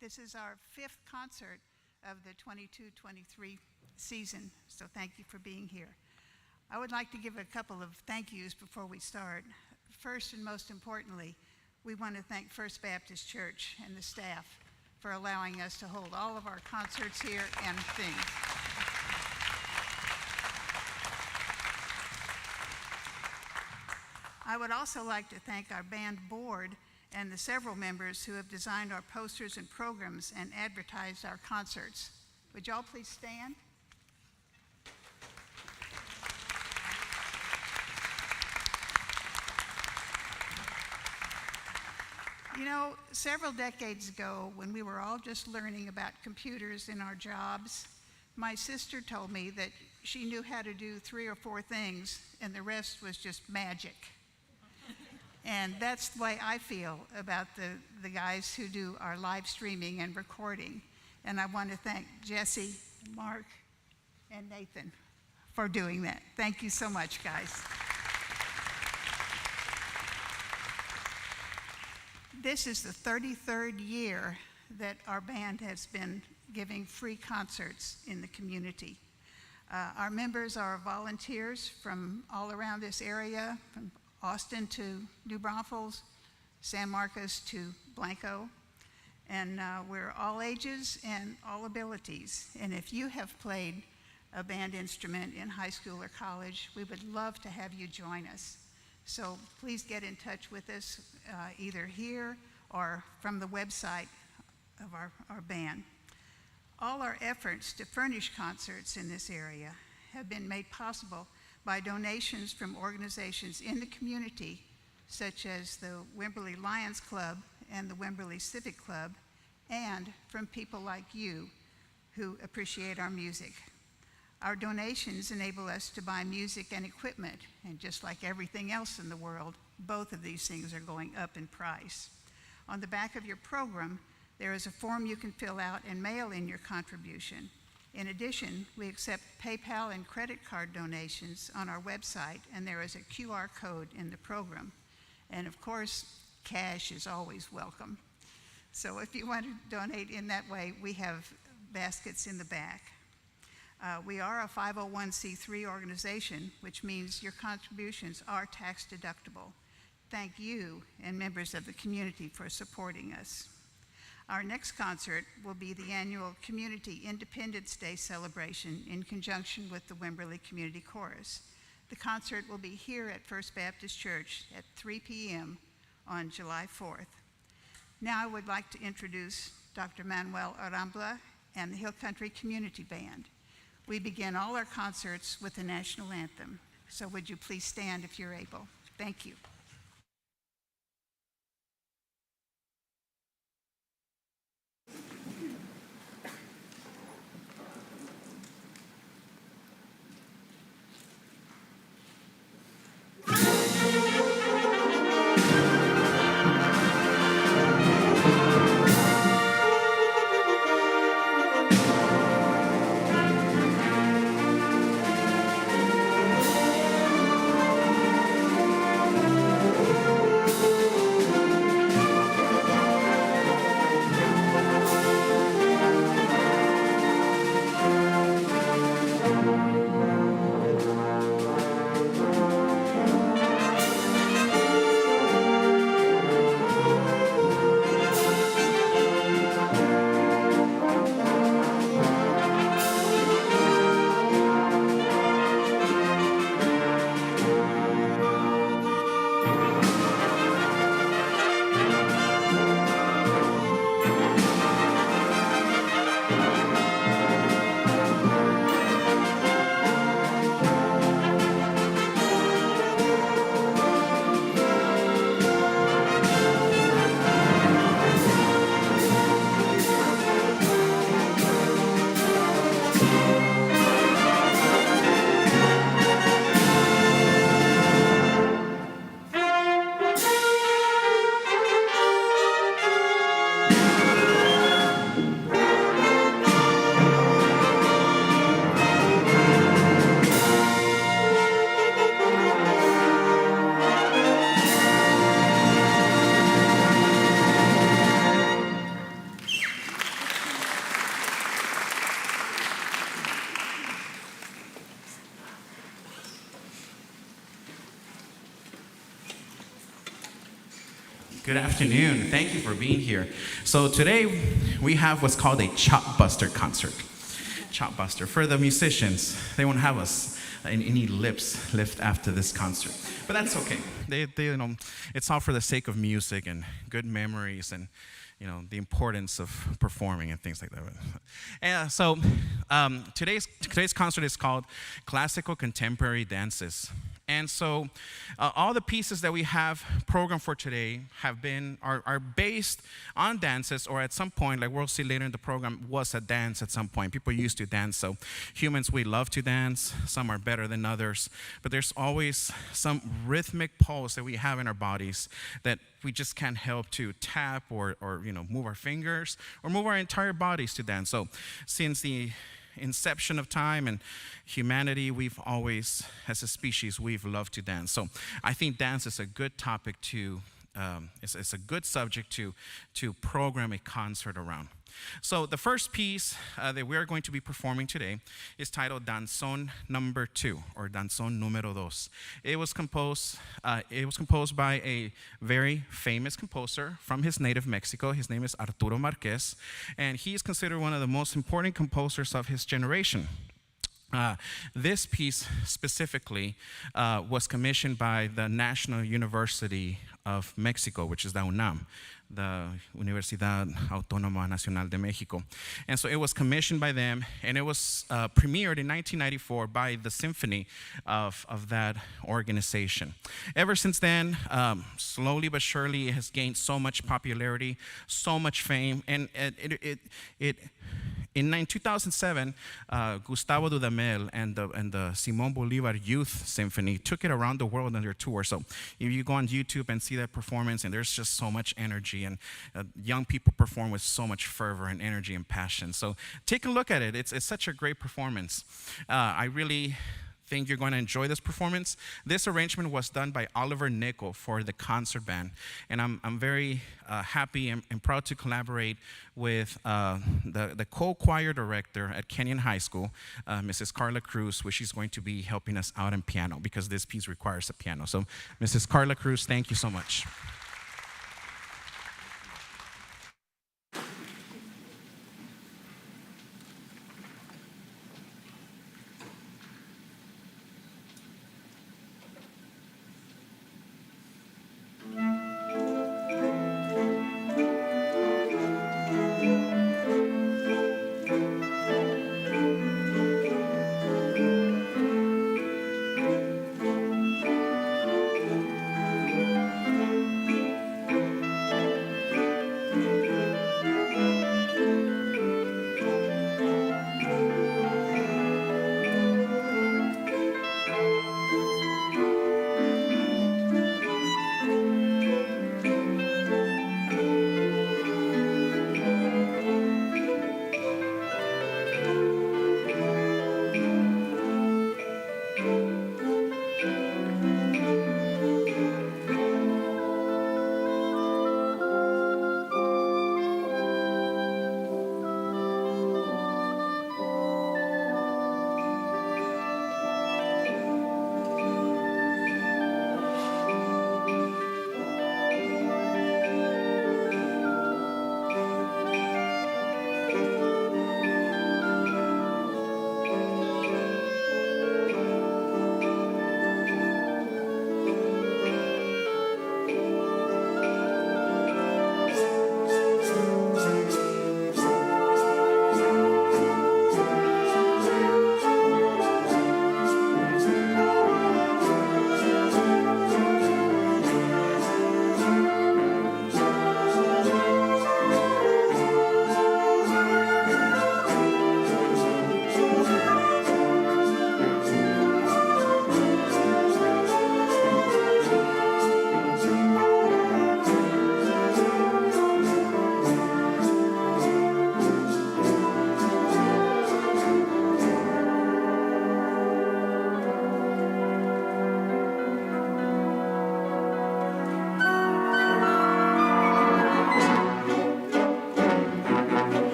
This is our 5th concert of the 22-23 season, so thank you for being here. I would like to give a couple of thank yous before we start. First and most importantly, we want to thank First Baptist Church and the staff for allowing us to hold all of our concerts here and sing. I would also like to thank our band board and the several members who have designed our posters and programs and advertised our concerts. Would y'all please stand? You know, several decades ago, when we were all just learning about computers in our jobs, my sister told me that she knew how to do 3 or 4 things and the rest was just magic. And that's the way I feel about the guys who do our live streaming and recording. And I want to thank Jesse, Mark, and Nathan for doing that. Thank you so much, guys. This is the 33rd year that our band has been giving free concerts in the community. Our members are volunteers from all around this area, from Austin to New Braunfels, San Marcos to Blanco, and we're all ages and all abilities. And if you have played a band instrument in high school or college, we would love to have you join us. So please get in touch with us either here or from the website of our band. All our efforts to furnish concerts in this area have been made possible by donations from organizations in the community, such as the Wimberley Lions Club and the Wimberley Civic Club, and from people like you who appreciate our music. Our donations enable us to buy music and equipment, and just like everything else in the world, both of these things are going up in price. On the back of your program, there is a form you can fill out and mail in your contribution. In addition, we accept PayPal and credit card donations on our website, and there is a QR code in the program. And of course, cash is always welcome. So if you want to donate in that way, we have baskets in the back. We are a 501c3 organization, which means your contributions are tax deductible. Thank you and members of the community for supporting us. Our next concert will be the annual Community Independence Day celebration in conjunction with the Wimberley Community Chorus. The concert will be here at First Baptist Church at 3 p.m. on July 4th. Now I would like to introduce Dr. Manuel Arambla and the Hill Country Community Band. We begin all our concerts with the national anthem. So would you please stand if you're able? Thank you. Good afternoon. Thank you for being here. So today we have what's called a Chop Buster concert. Chop Buster. For the musicians, they won't have us any lips lift after this concert, but that's okay. It's all for the sake of music and good memories and the importance of performing and things like that. And so today's concert is called Classical Contemporary Dances. And so all the pieces that we have programmed for today are based on dances, or at some point, like we'll see later in the program, was a dance at some point. People used to dance. So humans, we love to dance. Some are better than others. But there's always some rhythmic pulse that we have in our bodies that we just can't help to tap or move our fingers or move our entire bodies to dance. So since the inception of time and humanity, we've always, as a species, we've loved to dance. So I think dance is a good topic to, it's a good subject to program a concert around. So the first piece that we're going to be performing today is titled Danzón Number 2, or Danzón Número 2. It was composed by a very famous composer from his native Mexico. His name is Arturo Marquez, and he is considered one of the most important composers of his generation. This piece specifically was commissioned by the National University of Mexico, which is the UNAM, the Universidad Autónoma Nacional de Mexico. And so it was commissioned by them, and it was premiered in 1994 by the symphony of that organization. Ever since then, slowly but surely, it has gained so much popularity, so much fame, and in 2007, Gustavo Dudamel and the Simón Bolívar Youth Symphony took it around the world on their tour. So if you go on YouTube and see that performance, and there's just so much energy, and young people perform with so much fervor and energy and passion. So take a look at it. It's such a great performance. I really think you're going to enjoy this performance. This arrangement was done by Oliver Nickel for the concert band, and I'm very happy and proud to collaborate with the co-choir director at Kenyon High School, Mrs. Carla Cruz, which is going to be helping us out on piano because this piece requires a piano. So Mrs. Carla Cruz, thank you so much.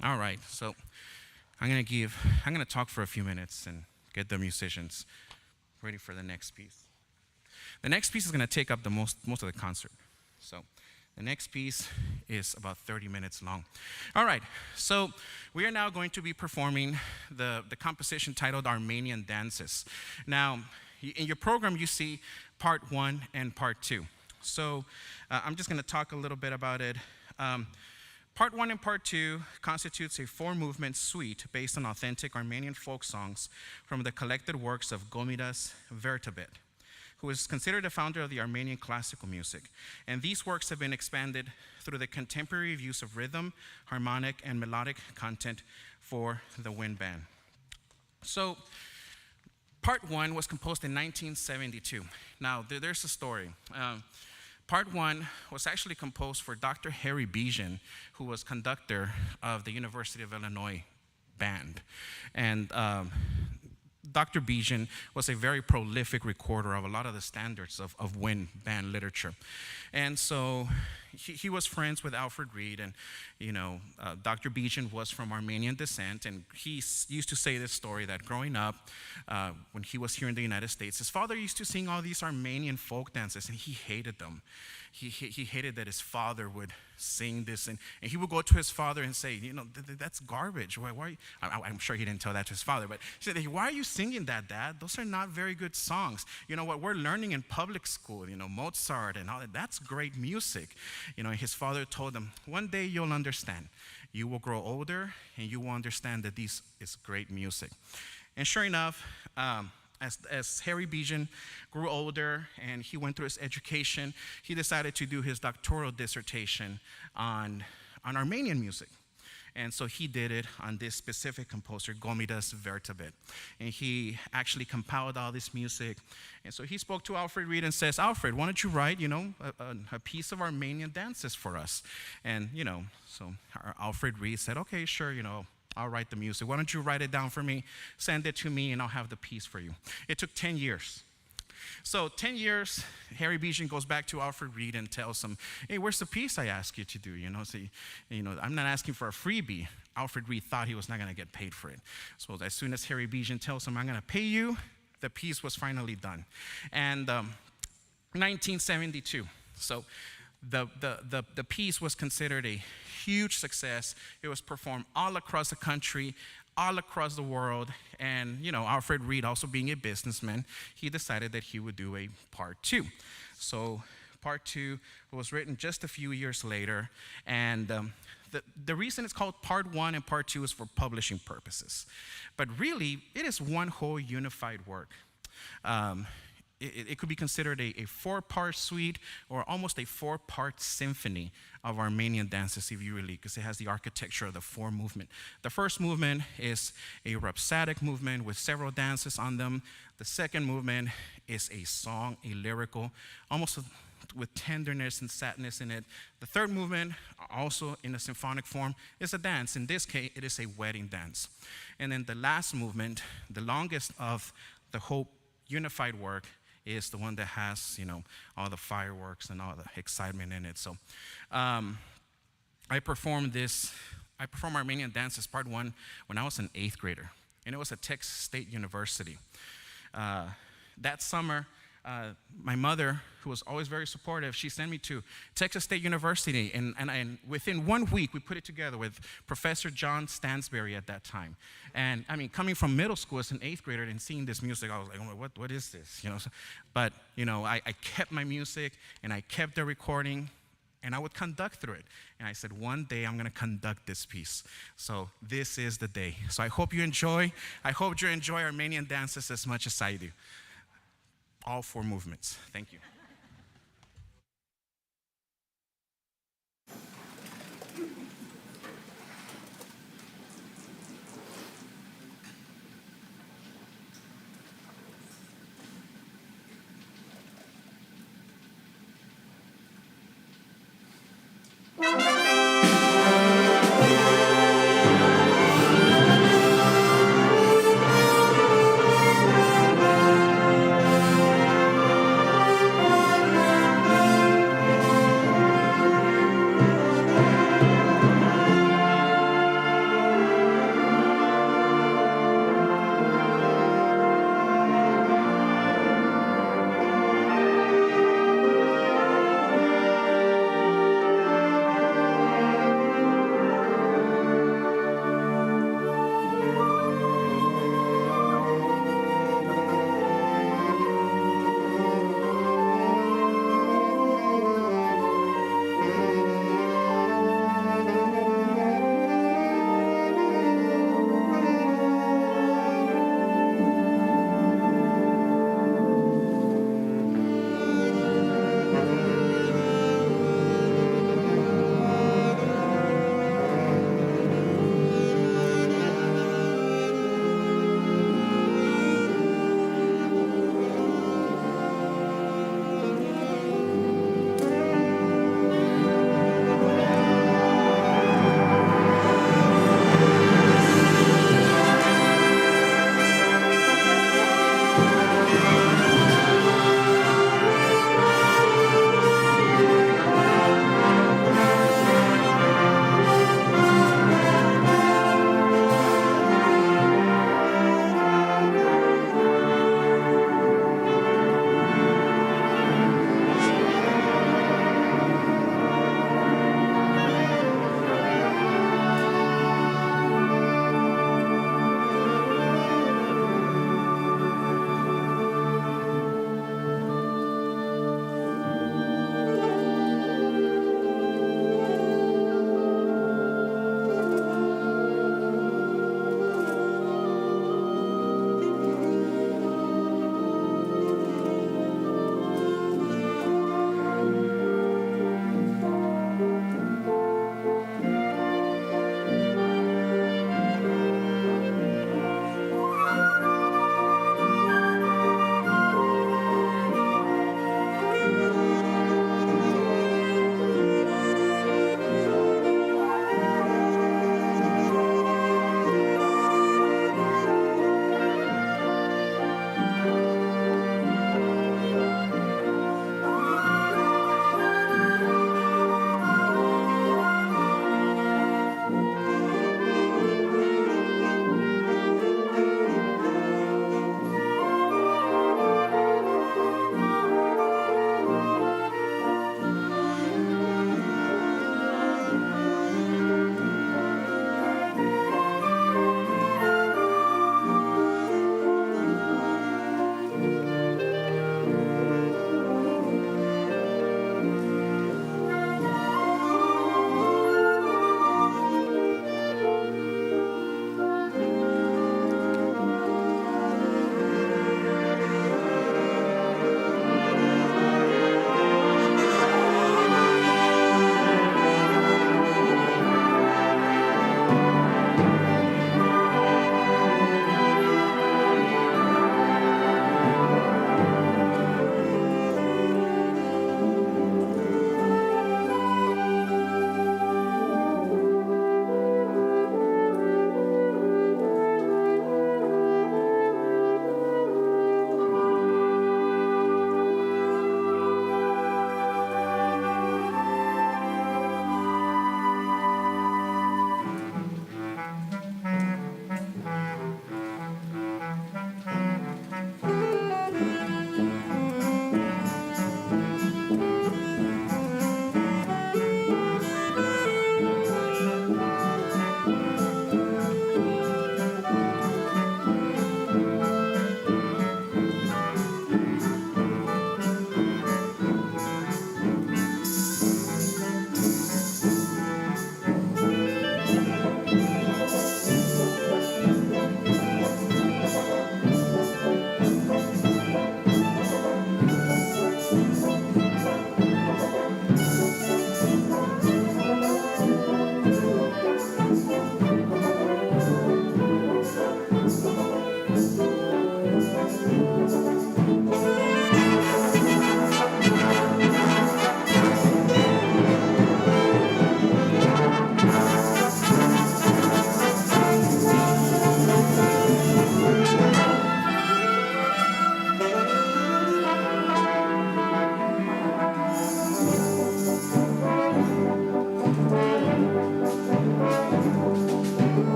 All right, so I'm gonna talk for a few minutes and get the musicians ready for the next piece. The next piece is gonna take up the most of the concert. So the next piece is about 30 minutes long. All right, so we are now going to be performing the composition titled Armenian Dances. Now, in your program, you see part 1 and part 2. So I'm just gonna talk a little bit about it. Part 1 and Part 2 constitutes a 4-movement suite based on authentic Armenian folk songs from the collected works of Gomidas Vertabet, who is considered the founder of the Armenian classical music. And these works have been expanded through the contemporary use of rhythm, harmonic, and melodic content for the wind band. So, Part 1 was composed in 1972. Now, there's a story. Part 1 was actually composed for Dr. Harry Bijan, who was conductor of the University of Illinois band. And Dr. Bijan was a very prolific recorder of a lot of the standards of wind band literature. And so he was friends with Alfred Reed, and Dr. Bijan was from Armenian descent, and he used to say this story that growing up, when he was here in the United States, his father used to sing all these Armenian folk dances, and he hated them. He hated that his father would sing this, and he would go to his father and say, that's garbage. Why I'm sure he didn't tell that to his father, but he said, why are you singing that, Dad? Those are not very good songs. What we're learning in public school, Mozart and all that, that's great music. His father told him, one day you'll understand. You will grow older, and you will understand that this is great music. And sure enough, as Harry Bijan grew older and he went through his education, he decided to do his doctoral dissertation on Armenian music. And so he did it on this specific composer, Gomidas Vertabet. And he actually compiled all this music. And so he spoke to Alfred Reed and says, Alfred, why don't you write, a piece of Armenian dances for us? And, so Alfred Reed said, okay, sure, I'll write the music. Why don't you write it down for me, send it to me, and I'll have the piece for you. It took 10 years. So 10 years, Harry Bijan goes back to Alfred Reed and tells him, hey, where's the piece I asked you to do? I'm not asking for a freebie. Alfred Reed thought he was not going to get paid for it. So as soon as Harry Bijan tells him, I'm going to pay you, the piece was finally done. And 1972. So the piece was considered a huge success. It was performed all across the country, all across the world, and Alfred Reed, also being a businessman, he decided that he would do a part 2. So part 2 was written just a few years later, and the reason it's called part 1 and part 2 is for publishing purposes. But really, it is one whole unified work. It could be considered a 4-part suite or almost a 4-part symphony of Armenian dances, if you really, because it has the architecture of the 4-movement. The first movement is a rhapsodic movement with several dances on them. The second movement is a song, a lyrical, almost with tenderness and sadness in it. The third movement, also in a symphonic form, is a dance. In this case, it is a wedding dance. And then the last movement, the longest of the whole unified work, is the one that has, all the fireworks and all the excitement in it. So I performed Armenian dances part 1 when I was an 8th grader, and it was at Texas State University. That summer, my mother, who was always very supportive, she sent me to Texas State University, and within 1 week, we put it together with Professor John Stansberry at that time. And coming from middle school as an 8th grader and seeing this music, I was like, oh, what is this? But I kept my music, and I kept the recording, and I would conduct through it. And I said, one day I'm gonna conduct this piece. So this is the day. So I hope you enjoy Armenian dances as much as I do. All 4 movements. Thank you.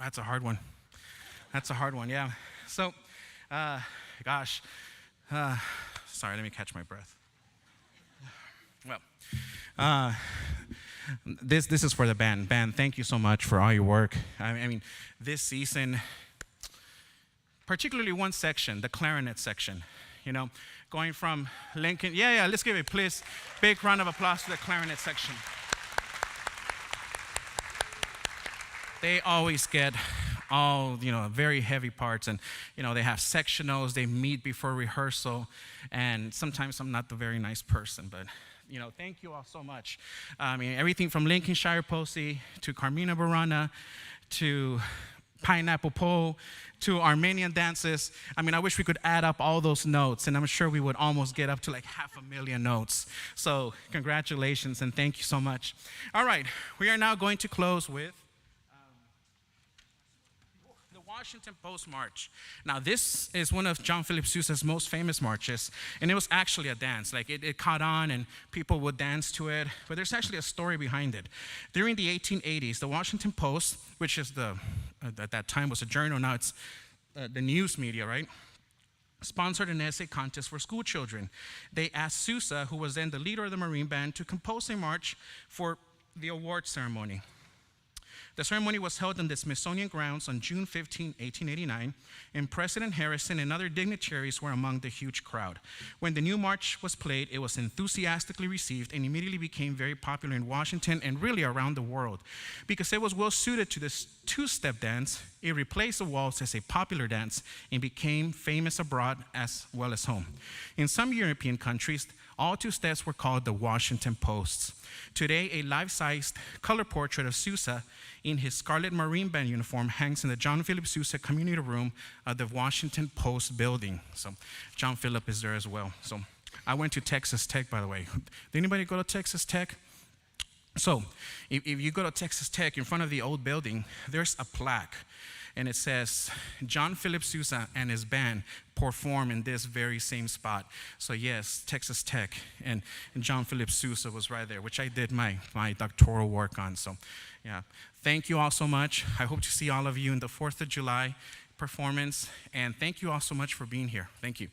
that's a hard one. That's a hard one, yeah. So, gosh, sorry, let me catch my breath. Well, this is for the band. Band, thank you so much for all your work. I mean, this season, particularly one section, the clarinet section, you know, going from Lincoln. Yeah, let's give it, please. Big round of applause to the clarinet section. They always get all, very heavy parts, and, they have sectionals, they meet before rehearsal, and sometimes I'm not the very nice person, but, thank you all so much. I mean, everything from Lincolnshire Posey to Carmina Burana to Pineapple Pole to Armenian dances. I mean, I wish we could add up all those notes, and I'm sure we would almost get up to like 500,000 notes. So congratulations, and thank you so much. All right, we are now going to close with the Washington Post March. Now, this is one of John Philip Sousa's most famous marches, and it was actually a dance. Like, it caught on, and people would dance to it, but there's actually a story behind it. During the 1880s, the Washington Post, which is at that time was a journal, now it's the news media, right? Sponsored an essay contest for school children. They asked Sousa, who was then the leader of the Marine Band, to compose a march for the award ceremony. The ceremony was held in the Smithsonian grounds on June 15, 1889, and President Harrison and other dignitaries were among the huge crowd. When the new march was played, it was enthusiastically received and immediately became very popular in Washington and really around the world. Because it was well suited to this two-step dance, it replaced the waltz as a popular dance and became famous abroad as well as home. In some European countries, all two steps were called the Washington Posts. Today, a life-sized color portrait of Sousa in his Scarlet Marine Band uniform hangs in the John Philip Sousa Community Room of the Washington Post building. So John Philip is there as well. So I went to Texas Tech, by the way. Did anybody go to Texas Tech? So if you go to Texas Tech, in front of the old building, there's a plaque, and it says, John Philip Sousa and his band perform in this very same spot. So yes, Texas Tech, and John Philip Sousa was right there, which I did my doctoral work on. So yeah, thank you all so much. I hope to see all of you in the 4th of July performance, and thank you all so much for being here. Thank you.